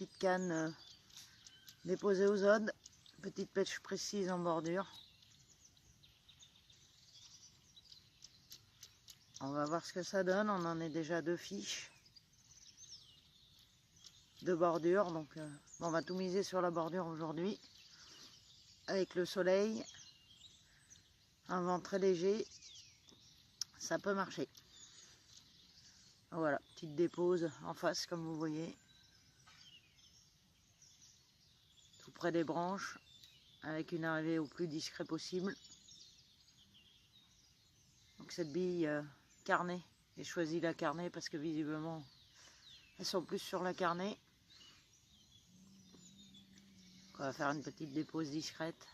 petite canne déposée aux odes. Petite pêche précise en bordure. On va voir ce que ça donne. On en est déjà 2 fiches de bordure. Donc on va tout miser sur la bordure aujourd'hui. Avec le soleil, un vent très léger, ça peut marcher. Voilà, petite dépose en face comme vous voyez. Tout près des branches, avec une arrivée au plus discret possible. Donc cette bille carnée, j'ai choisi la carnée parce que visiblement elles sont plus sur la carnée. On va faire une petite dépose discrète.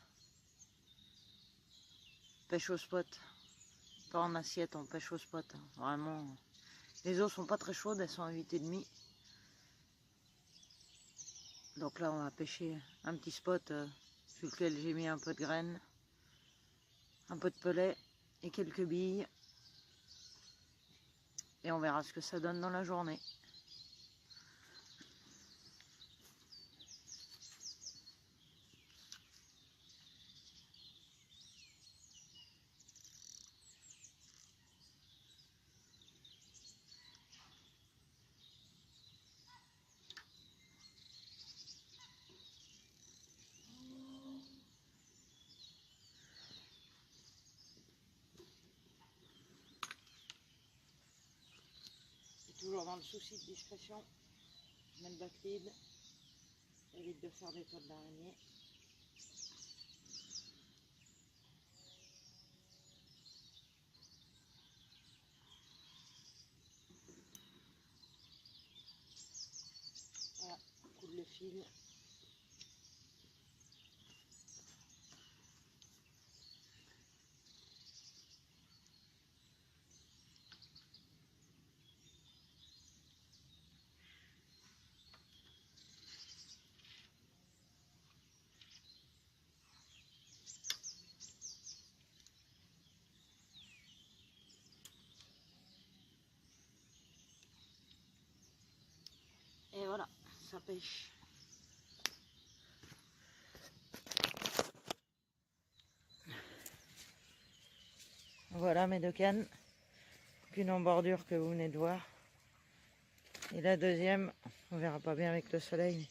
Pêche au spot, pas en assiette, on pêche au spot. Vraiment, les eaux sont pas très chaudes, elles sont à 8,5. Donc là on va pêcher un petit spot sur lequel j'ai mis un peu de graines, un peu de pelet et quelques billes. Et on verra ce que ça donne dans la journée. Toujours dans le souci de discrétion, je mets le bactide, évite de faire des toiles d'araignée. Voilà, on coule le fil. Et voilà, ça pêche. Voilà mes 2 cannes. Une en bordure que vous venez de voir. Et la deuxième, on verra pas bien avec le soleil,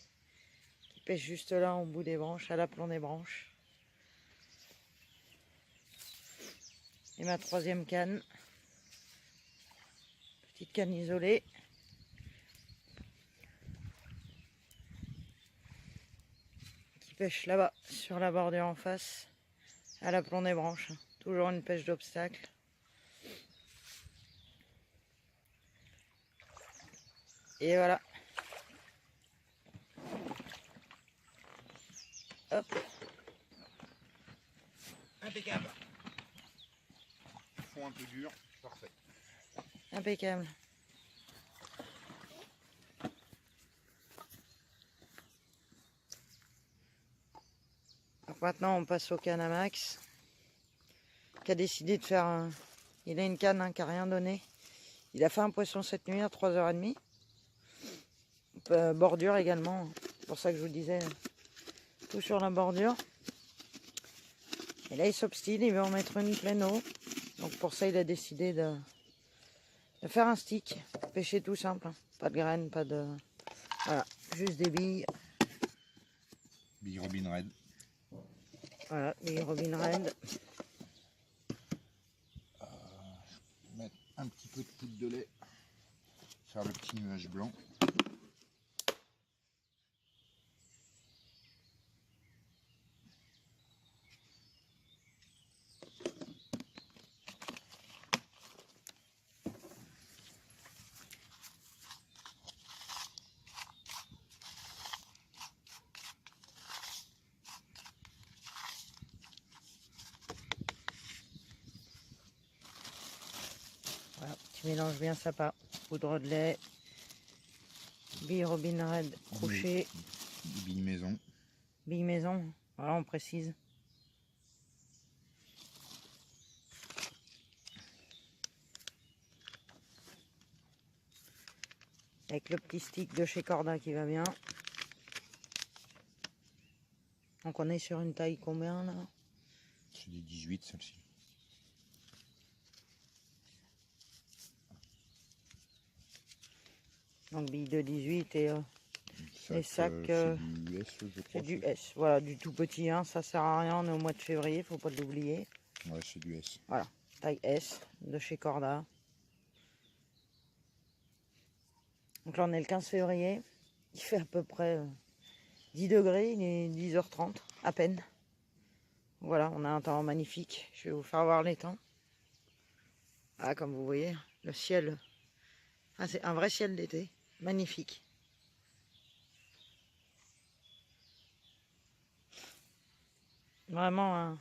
qui pêche juste là au bout des branches, à l'aplomb des branches. Et ma 3e canne. Petite canne isolée. Qui pêche là-bas, sur la bordure en face, à l'aplomb des branches. Toujours une pêche d'obstacle. Et voilà. Hop. Impeccable. Fond un peu dur, parfait. Impeccable. Donc maintenant on passe au canne à Max, qui a décidé de faire un... Il a une canne qui n'a rien donné. Il a fait un poisson cette nuit à 3h30. Bordure également, c'est pour ça que je vous disais, tout sur la bordure. Et là il s'obstine, il veut en mettre une pleine eau. Donc pour ça il a décidé de faire un stick, pêcher tout simple. Pas de graines, pas de... Voilà, juste des billes. Billy Robin Red. Voilà, billes Robin Red. Mettre un petit peu de poudre de lait. Faire le petit nuage blanc. Voilà, tu mélanges bien ça pas. Poudre de lait, billes Robin Red couchées, Des billes maison. billes maison, voilà on précise. Avec le petit stick de chez Corda qui va bien. Donc on est sur une taille combien là? C'est des 18 celle-ci. Donc bille de 18 et les sacs, c'est du S, je crois. c'est du S. Voilà, du tout petit, hein, ça sert à rien, on est au mois de février, faut pas l'oublier. Ouais, c'est du S. Voilà, taille S de chez Corda. Donc là on est le 15 février, il fait à peu près 10 degrés, il est 10h30 à peine. Voilà, on a un temps magnifique, je vais vous faire voir les temps. Ah, comme vous voyez, le ciel, ah, c'est un vrai ciel d'été, magnifique. Vraiment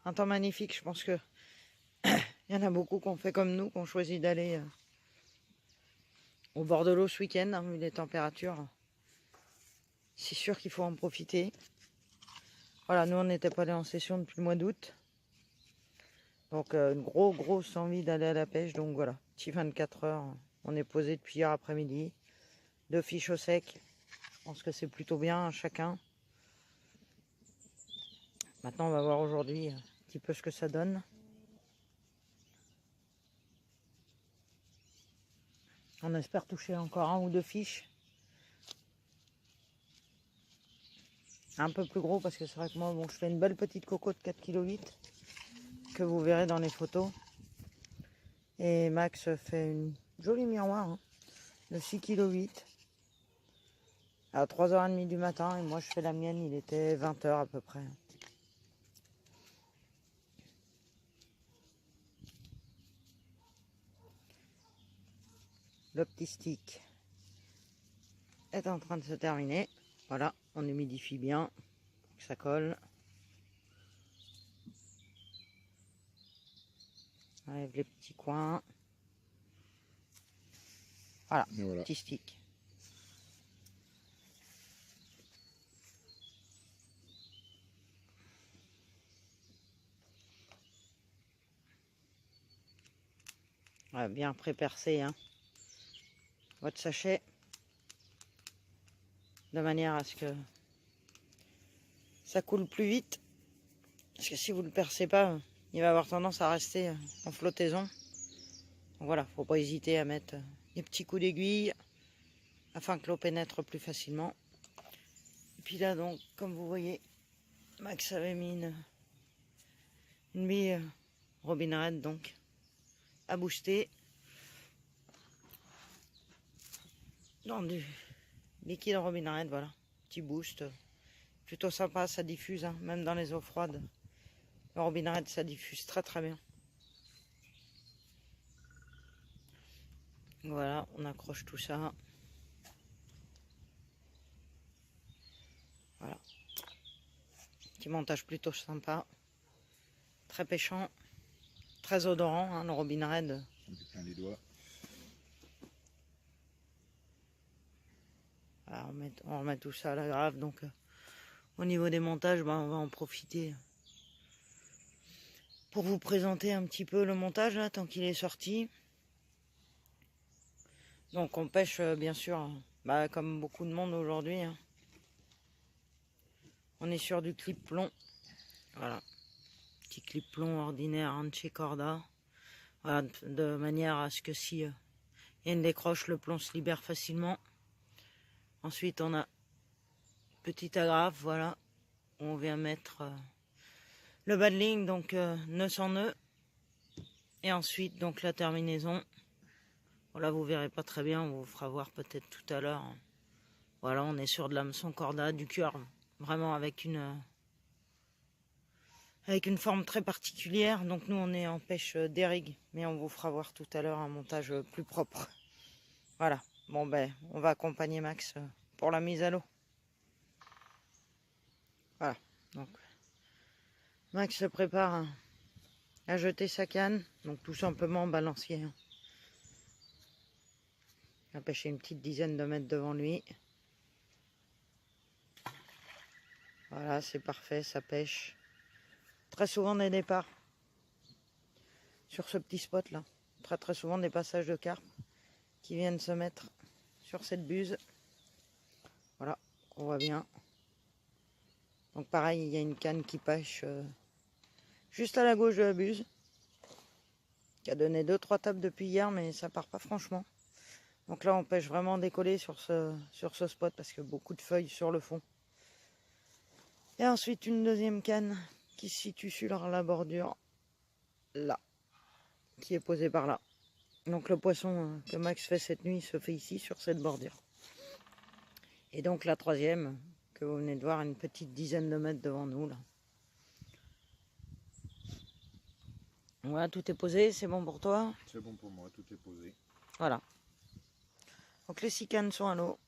un temps magnifique, je pense que il y en a beaucoup qui ont fait comme nous, qui ont choisi d'aller au bord de l'eau ce week-end, hein, vu les températures. C'est sûr qu'il faut en profiter. Voilà, nous on n'était pas allés en session depuis le mois d'août. Donc une grosse envie d'aller à la pêche. Donc voilà, petit 24 heures. On est posé depuis hier après-midi. 2 fiches au sec. Je pense que c'est plutôt bien chacun. Maintenant on va voir aujourd'hui un petit peu ce que ça donne. On espère toucher encore 1 ou 2 fiches. Un peu plus gros parce que c'est vrai que moi bon, je fais une belle petite coco de 4,8 kg que vous verrez dans les photos. Et Max fait une jolie miroir hein, de 6,8 kg à 3h30 du matin. Et moi je fais la mienne, il était 20h à peu près. Le petit stick est en train de se terminer. Voilà, on humidifie bien, ça colle. On enlève les petits coins. Voilà, petit stick. Ouais, bien pré-percé, hein. Votre sachet. De manière à ce que ça coule plus vite. Parce que si vous ne le percez pas, il va avoir tendance à rester en flottaison. Donc voilà, faut pas hésiter à mettre des petits coups d'aiguille afin que l'eau pénètre plus facilement. Et puis là donc, comme vous voyez, Max avait mis une bille Robin Red donc à booster dans du liquide Robin Red, voilà, petit boost, plutôt sympa, ça diffuse, hein, même dans les eaux froides. Le Robin Red ça diffuse très bien. Voilà, on accroche tout ça. Voilà. Petit montage plutôt sympa. Très pêchant. Très odorant, hein, le Robin Red. Ça me fait plein les doigts. Voilà, on remet tout ça à la grave. Donc, au niveau des montages, ben, on va en profiter pour vous présenter un petit peu le montage, là, tant qu'il est sorti. Donc, on pêche, bien sûr, bah, comme beaucoup de monde aujourd'hui. Hein. On est sur du clip plomb. Voilà. Petit clip plomb ordinaire hein, de chez Corda. Voilà, de manière à ce que si il y a une décroche, le plomb se libère facilement. Ensuite, on a petite agrafe, voilà. On vient mettre le bas de ligne, donc nœud sans nœud. Et ensuite, donc la terminaison. Voilà, vous verrez pas très bien, on vous fera voir peut-être tout à l'heure. Voilà, on est sur de l'hameçon Corda, du cuir, vraiment avec une forme très particulière. Donc nous, on est en pêche d'érigue, mais on vous fera voir tout à l'heure un montage plus propre. Voilà, bon ben, on va accompagner Max pour la mise à l'eau. Voilà, donc Max se prépare à jeter sa canne, donc tout simplement balancier. Il va pêcher une petite dizaine de mètres devant lui. Voilà, c'est parfait, ça pêche. Très souvent des départs sur ce petit spot là. Très souvent des passages de carpe qui viennent se mettre sur cette buse. Voilà, on voit bien. Donc pareil, il y a une canne qui pêche juste à la gauche de la buse, qui a donné 2-3 tapes depuis hier, mais ça part pas franchement. Donc là, on pêche vraiment décollé sur ce spot parce qu'il y a beaucoup de feuilles sur le fond. Et ensuite, une deuxième canne qui se situe sur la bordure, là, qui est posée par là. Donc le poisson que Max fait cette nuit se fait ici, sur cette bordure. Et donc la troisième, que vous venez de voir, une petite dizaine de mètres devant nous, là. Voilà, tout est posé, c'est bon pour toi? C'est bon pour moi, tout est posé. Voilà. Donc les 6 cannes sont à l'eau.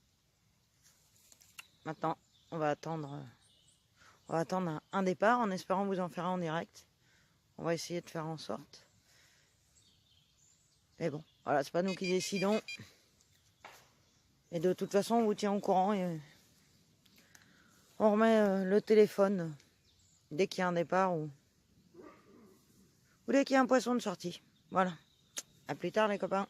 Maintenant, on va attendre un départ en espérant vous en faire un en direct. On va essayer de faire en sorte. Mais bon, voilà, c'est pas nous qui décidons. Et de toute façon, on vous tient au courant. Et on remet le téléphone dès qu'il y a un départ ou dès qu'il y a un poisson de sortie. Voilà. À plus tard les copains.